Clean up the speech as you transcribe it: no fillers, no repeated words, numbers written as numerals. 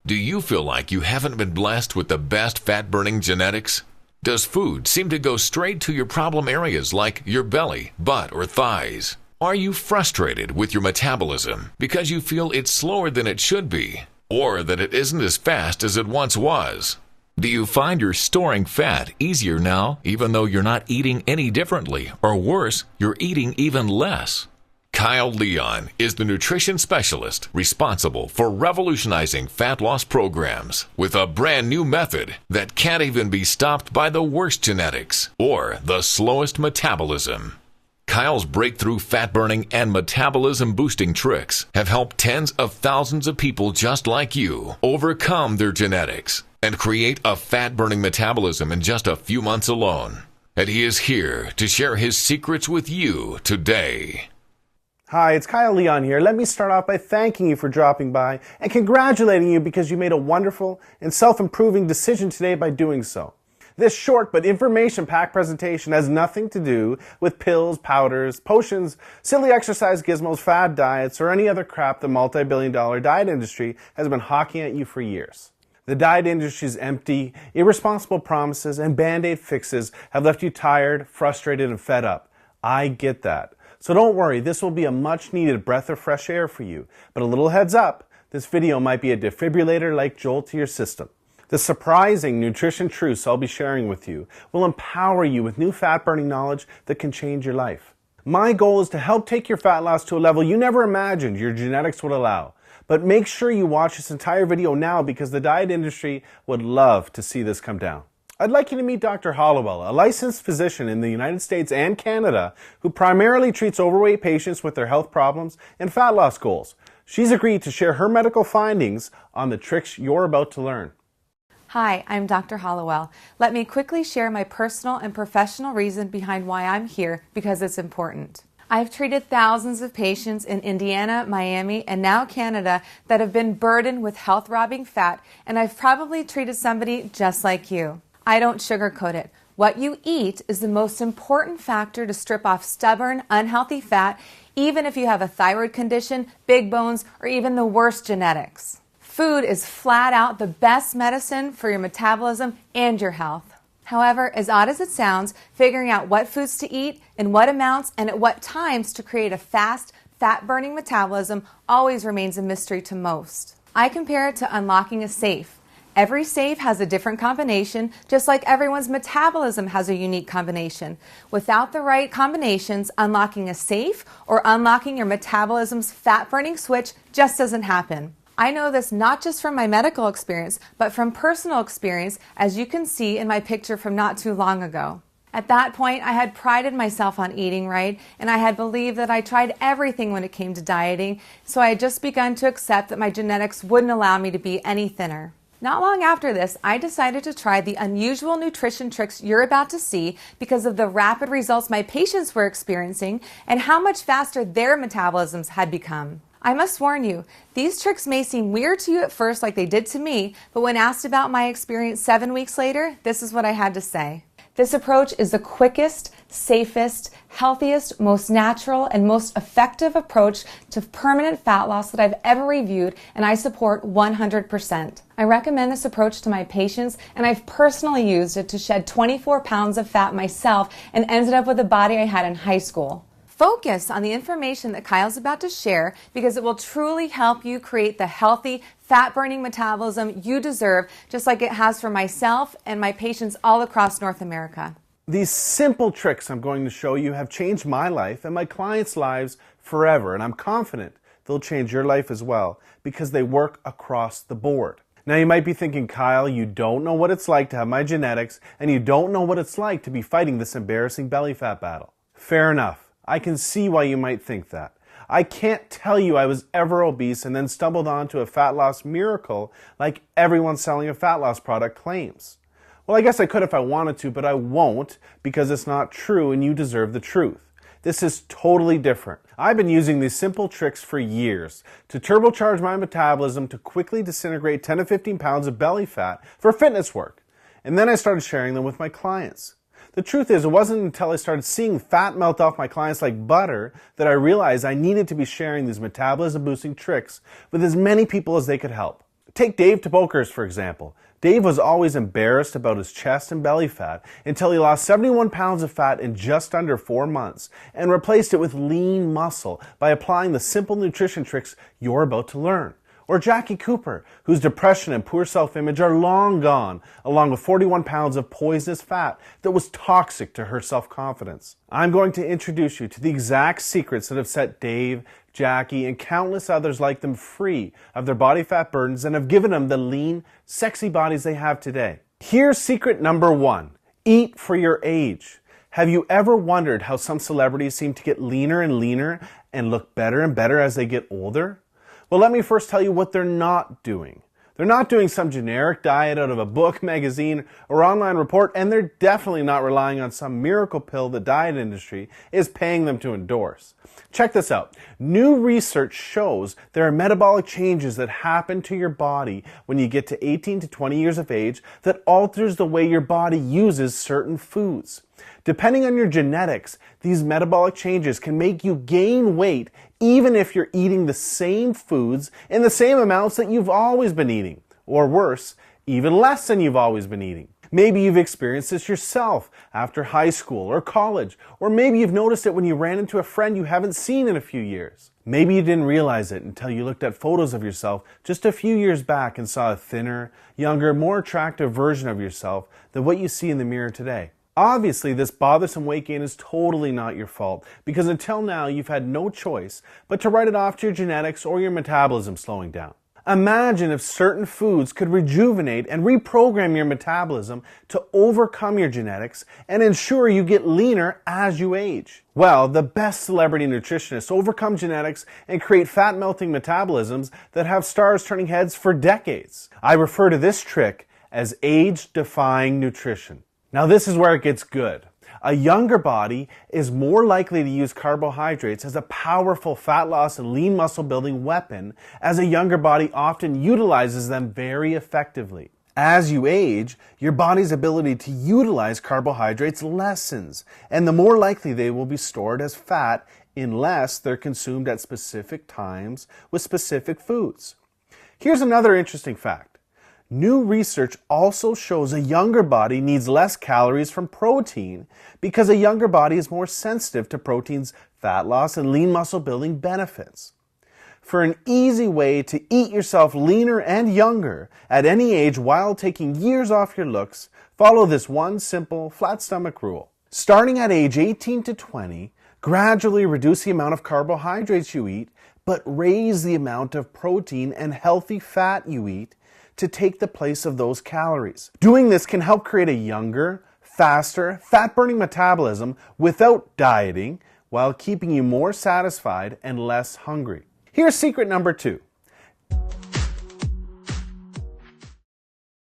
Do you feel like you haven't been blessed with the best fat-burning genetics? Does food seem to go straight to your problem areas like your belly, butt, or thighs? Are you frustrated with your metabolism because you feel it's slower than it should be, or that it isn't as fast as it once was? Do you find you're storing fat easier now, even though you're not eating any differently, or worse, you're eating even less? Kyle Leon is the nutrition specialist responsible for revolutionizing fat loss programs with a brand new method that can't even be stopped by the worst genetics or the slowest metabolism. Kyle's breakthrough fat-burning and metabolism-boosting tricks have helped tens of thousands of people just like you overcome their genetics and create a fat-burning metabolism in just a few months alone. And he is here to share his secrets with you today. Hi, it's Kyle Leon here. Let me start off by thanking you for dropping by and congratulating you because you made a wonderful and self-improving decision today by doing so. This short but information-packed presentation has nothing to do with pills, powders, potions, silly exercise gizmos, fad diets, or any other crap the multi-billion-dollar diet industry has been hawking at you for years. The diet industry's empty, irresponsible promises and band-aid fixes have left you tired, frustrated, and fed up. I get that. So don't worry, this will be a much-needed breath of fresh air for you. But a little heads up, this video might be a defibrillator-like jolt to your system. The surprising nutrition truths I'll be sharing with you will empower you with new fat-burning knowledge that can change your life. My goal is to help take your fat loss to a level you never imagined your genetics would allow. But make sure you watch this entire video now because the diet industry would love to see this come down. I'd like you to meet Dr. Hollowell, a licensed physician in the United States and Canada who primarily treats overweight patients with their health problems and fat loss goals. She's agreed to share her medical findings on the tricks you're about to learn. Hi, I'm Dr. Hollowell. Let me quickly share my personal and professional reason behind why I'm here because it's important. I've treated thousands of patients in Indiana, Miami, and now Canada that have been burdened with health-robbing fat, and I've probably treated somebody just like you. I don't sugarcoat it. What you eat is the most important factor to strip off stubborn, unhealthy fat, even if you have a thyroid condition, big bones, or even the worst genetics. Food is flat out the best medicine for your metabolism and your health. However, as odd as it sounds, figuring out what foods to eat, in what amounts, and at what times to create a fast, fat-burning metabolism always remains a mystery to most. I compare it to unlocking a safe. Every safe has a different combination, just like everyone's metabolism has a unique combination. Without the right combinations, unlocking a safe or unlocking your metabolism's fat-burning switch just doesn't happen. I know this not just from my medical experience, but from personal experience, as you can see in my picture from not too long ago. At that point, I had prided myself on eating right, and I had believed that I tried everything when it came to dieting, so I had just begun to accept that my genetics wouldn't allow me to be any thinner. Not long after this, I decided to try the unusual nutrition tricks you're about to see because of the rapid results my patients were experiencing and how much faster their metabolisms had become. I must warn you, these tricks may seem weird to you at first like they did to me, but when asked about my experience 7 weeks later, this is what I had to say. This approach is the quickest, safest, healthiest, most natural, and most effective approach to permanent fat loss that I've ever reviewed, and I support 100%. I recommend this approach to my patients, and I've personally used it to shed 24 pounds of fat myself and ended up with the body I had in high school. Focus on the information that Kyle's about to share because it will truly help you create the healthy, fat-burning metabolism you deserve, just like it has for myself and my patients all across North America. These simple tricks I'm going to show you have changed my life and my clients' lives forever, and I'm confident they'll change your life as well because they work across the board. Now you might be thinking, Kyle, you don't know what it's like to have my genetics, and you don't know what it's like to be fighting this embarrassing belly fat battle. Fair enough. I can see why you might think that. I can't tell you I was ever obese and then stumbled onto a fat loss miracle like everyone selling a fat loss product claims. Well, I guess I could if I wanted to, but I won't because it's not true and you deserve the truth. This is totally different. I've been using these simple tricks for years to turbocharge my metabolism to quickly disintegrate 10 to 15 pounds of belly fat for fitness work. And then I started sharing them with my clients. The truth is, it wasn't until I started seeing fat melt off my clients like butter that I realized I needed to be sharing these metabolism-boosting tricks with as many people as they could help. Take Dave Tobokers, for example. Dave was always embarrassed about his chest and belly fat until he lost 71 pounds of fat in just under 4 months and replaced it with lean muscle by applying the simple nutrition tricks you're about to learn. Or Jackie Cooper, whose depression and poor self-image are long gone, along with 41 pounds of poisonous fat that was toxic to her self-confidence. I'm going to introduce you to the exact secrets that have set Dave, Jackie, and countless others like them free of their body fat burdens and have given them the lean, sexy bodies they have today. Here's secret number 1. Eat for your age. Have you ever wondered how some celebrities seem to get leaner and leaner and look better and better as they get older? Well, let me first tell you what they're not doing. They're not doing some generic diet out of a book, magazine, or online report, and they're definitely not relying on some miracle pill the diet industry is paying them to endorse. Check this out. New research shows there are metabolic changes that happen to your body when you get to 18 to 20 years of age that alters the way your body uses certain foods. Depending on your genetics, these metabolic changes can make you gain weight even if you're eating the same foods in the same amounts that you've always been eating. Or worse, even less than you've always been eating. Maybe you've experienced this yourself after high school or college, or maybe you've noticed it when you ran into a friend you haven't seen in a few years. Maybe you didn't realize it until you looked at photos of yourself just a few years back and saw a thinner, younger, more attractive version of yourself than what you see in the mirror today. Obviously, this bothersome weight gain is totally not your fault because until now you've had no choice but to write it off to your genetics or your metabolism slowing down. Imagine if certain foods could rejuvenate and reprogram your metabolism to overcome your genetics and ensure you get leaner as you age. Well, the best celebrity nutritionists overcome genetics and create fat-melting metabolisms that have stars turning heads for decades. I refer to this trick as age-defying nutrition. Now this is where it gets good. A younger body is more likely to use carbohydrates as a powerful fat loss and lean muscle building weapon, as a younger body often utilizes them very effectively. As you age, your body's ability to utilize carbohydrates lessens, and the more likely they will be stored as fat unless they're consumed at specific times with specific foods. Here's another interesting fact. New research also shows a younger body needs less calories from protein because a younger body is more sensitive to protein's fat loss and lean muscle building benefits. For an easy way to eat yourself leaner and younger at any age while taking years off your looks, follow this one simple flat stomach rule. Starting at age 18 to 20, gradually reduce the amount of carbohydrates you eat, but raise the amount of protein and healthy fat you eat to take the place of those calories. Doing this can help create a younger, faster, fat-burning metabolism without dieting while keeping you more satisfied and less hungry. Here's secret number 2.